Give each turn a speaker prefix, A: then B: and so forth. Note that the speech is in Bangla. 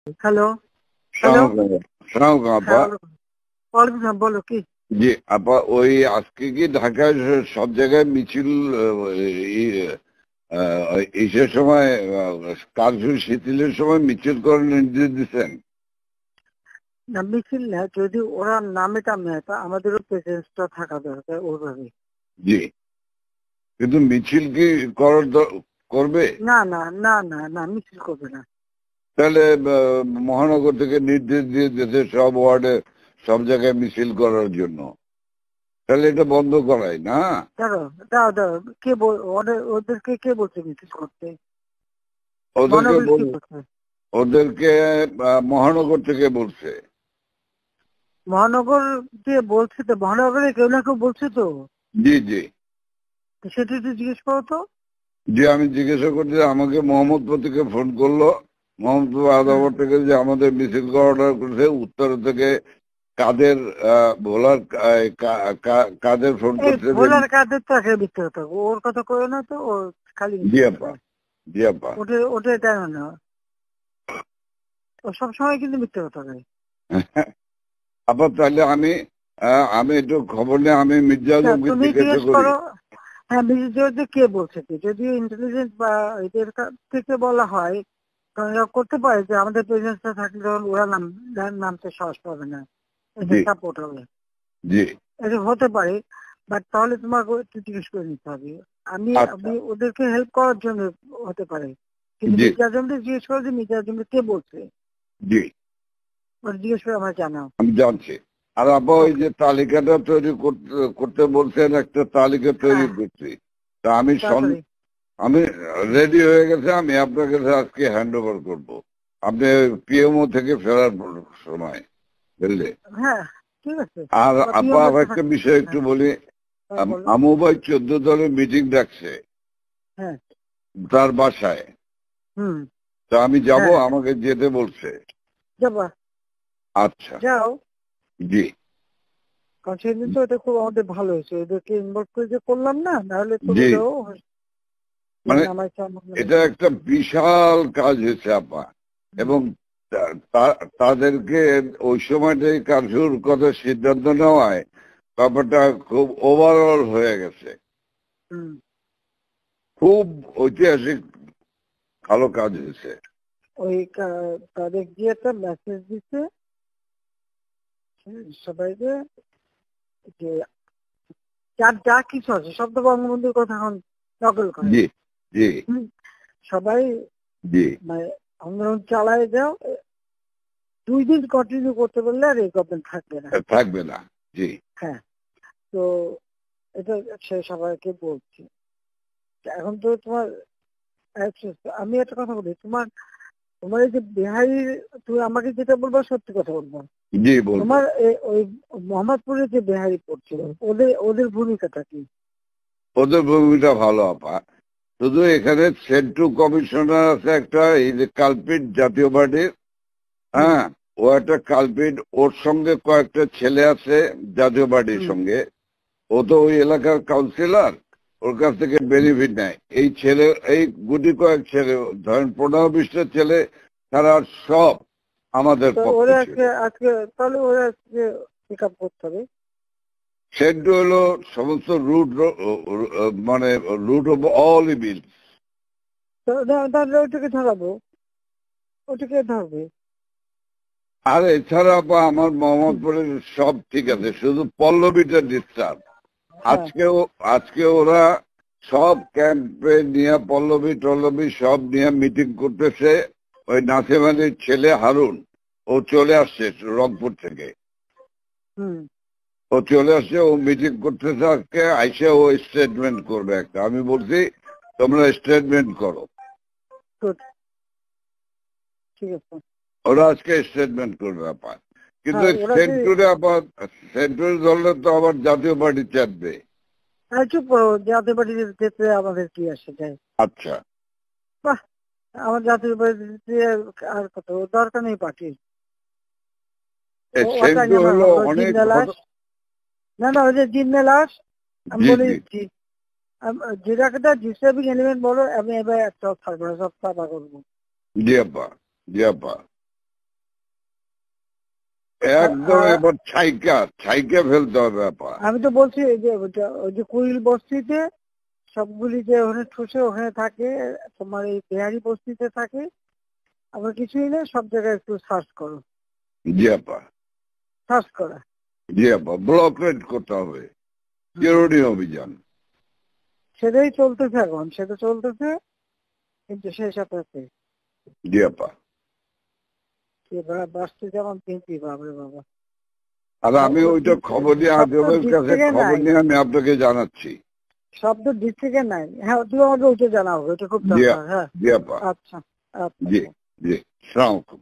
A: হ্যালো হ্যালো আপা। বলো কি?
B: জি আপা, ওই আজকে কি ঢাকায় সব জায়গায় মিছিল ইসের সময় কারফিউ শিথিলের সময় মিছিল করার নির্দেশ দিচ্ছেন?
A: না, মিছিল না, যদি ওরা নামে টামে আমাদেরও প্রেজেন্সটা থাকা দরকার ওইভাবে।
B: জি, কিন্তু মিছিল কি করবে?
A: না না না না না, মিছিল করবে না।
B: তাহলে মহানগর থেকে নির্দেশ দিয়ে দিয়েছে সব ওয়ার্ডে সব জায়গায় মিছিল করার জন্য, তাহলে এটা বন্ধ করাই না?
A: দাঁড়ো দাঁড়ো, ওদেরকে কে বলছে মিছিল করতে?
B: ওদেরকে
A: মহানগর কি বলছে?
B: ওদেরকে মহানগর থেকে বলছে।
A: মহানগর দিয়ে বলছে তো, মহানগরে কেউ না কেউ বলছে তো।
B: জি জি
A: সেটা একটু জিজ্ঞেস করো তো।
B: জি, আমি জিজ্ঞাসা করছি, আমাকে মোহাম্মদপুর থেকে ফোন করলো, মোহাম্মদপুর আদাবর থেকে, যে আমাদের মিছিল অর্ডার করেছে উত্তর থেকে। কাদের ভোলার কাদের ফোন করছে?
A: ভোলার কাদের তো একটা মিথ্যে কথা, ওর কথা করে না তো, ও খালি
B: জি আপা, জি আপা।
A: ওটা দেয় না, ও সবসময় কিন্তু মিথ্যে কথা বলে।
B: আপা তাহলে আমি একটু খবর নিয়ে আমি মির্জা আলমকে
A: তুমি
B: জিজ্ঞাসা
A: জিজ্ঞেস
B: করি।
A: করো। হ্যাঁ, মিউজিক কে বলছে কি, যদি ইন্টেলিজেন্স বা এদের থেকে বলা হয়, কারণ এরা করতে পারে যে আমাদের প্রেজেন্সটা থাকলে তখন ওরা নামতে সাহস পাবে না, এটা সাপোর্ট হবে।
B: জি,
A: এটা হতে পারে, বাট তাহলে তোমাকে একটু জিজ্ঞেস করে নিতে হবে। আমি
B: আচ্ছা,
A: ওদেরকে হেল্প করার জন্য হতে পারে, কিন্তু
B: জি
A: মির্জা আজমকে জিজ্ঞেস করে যে মির্জা আজমকে কে বলছে,
B: জি,
A: ওটা জিজ্ঞেস করে আমার জানাও।
B: আমি জানছি। আর আপা, ওই যে তালিকাটা তৈরি করতে বলছেন, একটা তালিকা তৈরি করছি। তা আমি রেডি হয়ে গেছে, আমি আপনার কাছে আজকে হ্যান্ড ওভার করবো। আপনি পিএমও থেকে ফেরার সময়, বুঝলে?
A: হ্যাঁ, ঠিক আছে।
B: আর আপা, আর একটা বিষয় একটু বলি। আমু ভাই 14 দলের মিটিং ডাকছে
A: হ্যাঁ,
B: তার বাসায়।
A: হুম,
B: তা আমি যাব, আমাকে যেতে বলছে।
A: যাবা,
B: আচ্ছা,
A: যাও।
B: জি।
A: কারণ সেদিন তো এটা খুব আমাদের ভালো হয়েছে, এদেরকে ইনভলভ করে যে করলাম না, নাহলে তো
B: জি, মানে
A: আমার
B: এটা একটা বিশাল কাজ হয়েছে আপা। এবং তাদেরকে ওই সময়টাই কারফিউর কথা সিদ্ধান্ত নেওয়ায় ব্যাপারটা খুব ওভারঅল হয়ে গেছে। খুব ঐতিহাসিক ভালো কাজ হয়েছে।
A: ওই তাদের গিয়ে একটা মেসেজ দিচ্ছে সবাইকে, যে যার যা কিছু আছে সব তো বঙ্গবন্ধুর কথা এখন নকল করে।
B: জি জি
A: সবাই
B: জি,
A: মানে আন্দোলন চালায় যাও, 2 দিন কন্টিনিউ করতে পারলে আর এই গভর্নমেন্ট থাকবে না।
B: থাকবে না। জি,
A: হ্যাঁ, তো এটা সে সবাইকে বলছি। এখন তো তোমার আমি একটা কথা বলি, তোমার তোমার এই যে বিহারি, তুমি আমাকে যেটা বলবো সত্যি কথা বলবো।
B: জি বলবো।
A: তোমার ওই মোহাম্মদপুরে যে বিহারি পড়ছিল, ওদের ভূমিকাটা কি?
B: ওদের ভূমিকা ভালো আপা। শুধু এখানে সেন্ট্রাল কমিশনার আছে একটা, এই যে কালপিট জাতীয় পার্টির। হ্যাঁ, ও একটা কালপিট, ওর সঙ্গে কয়েকটা ছেলে আছে জাতীয় পার্টির সঙ্গে। ও তো ওই এলাকার কাউন্সিলর, ওর কাছ থেকে বেনিফিট নেয়। এই গুটি কয়েক ছেলে, ধরেন 15-20টা ছেলে, তারা সব আমাদের পক্ষে ছিল।
A: আজকে তাহলে ওরা আজকে পিক আপ করতে হবে।
B: সেন্ট্রু হলো সমস্ত মানে রুট অফ অল ইভিল।
A: তাহলে ওটাকে ধরাবো, ওটাকে ধরবে।
B: আর এছাড়া বা আমার মোহাম্মদপুরের সব ঠিক আছে, শুধু পল্লবীটা ডিস্টার্ব। আজকে ওরা সব ক্যাম্পে নিয়ে পল্লবী সব নিয়ে মিটিং করতেছে। ওই নাসিম আলীর ছেলে হারুন, ও চলে আসছে রংপুর থেকে। ও চলে আসছে, ও মিটিং করতেছে আজকে। আইসে ও স্টেটমেন্ট করবে একটা। আমি বলছি তোমরা স্টেটমেন্ট করো।
A: ঠিক আছে,
B: ওরা আজকে স্টেটমেন্ট করবে আপার। কিন্তু সেন্ট্রাল ধরলে তো আবার জাতীয় পার্টি চাপবে।
A: চুপ করো, জাতীয় পার্টি যেতে আমাদের কি আসে যায়?
B: আচ্ছা,
A: বাহ, আমার জাতীয় পার্টি আর কত দরকার নেই পার্টির।
B: হলো অনেক।
A: না না, ওই যে জিন্নে লাশ, আমি বলে দিচ্ছি, যেটাকে ডিস্টার্বিং এলিমেন্ট বলো, আমি এবার একটা থাকবো না, সব সাফা করবো।
B: জি আপা, জি আপা। একদম এবার ছাইকা ফেলতে হবে আপা।
A: আমি তো বলছি এই যে ওই যে কুড়িল বস্তিতে সবগুলি যে ওখানে ঠুসে ওখানে থাকে, তোমার এই বিহারি বস্তিতে থাকে, আবার কিছুই নেই, সব জায়গায় একটু সার্চ করো,
B: জি আপা,
A: সার্চ করা।
B: জি আপা, ব্লক রেড করতে হবে, চিরুনি অভিযান।
A: সেটাই চলতেছে এখন, সেটা চলতেছে, কিন্তু সেই সাথে
B: জি আপা।
A: বাঁচতে যেমন কিন্তু বাবরে বাবা,
B: আর আমি ওইটা খবর নিয়ে
A: সব তো
B: আজবের কাছে
A: ডিস্ট্রিক্টে
B: খবর
A: নাই,
B: নিয়ে আমি আপনাকে জানাচ্ছি।
A: সব তো ডিস্ট্রিক্টে নাই। হ্যাঁ, তুমি আমাকে ওইটা জানাবো, এটা খুব
B: জি
A: দরকার। হ্যাঁ,
B: জি আপা,
A: আচ্ছা আচ্ছা।
B: জি জি, সালাম আলাইকুম।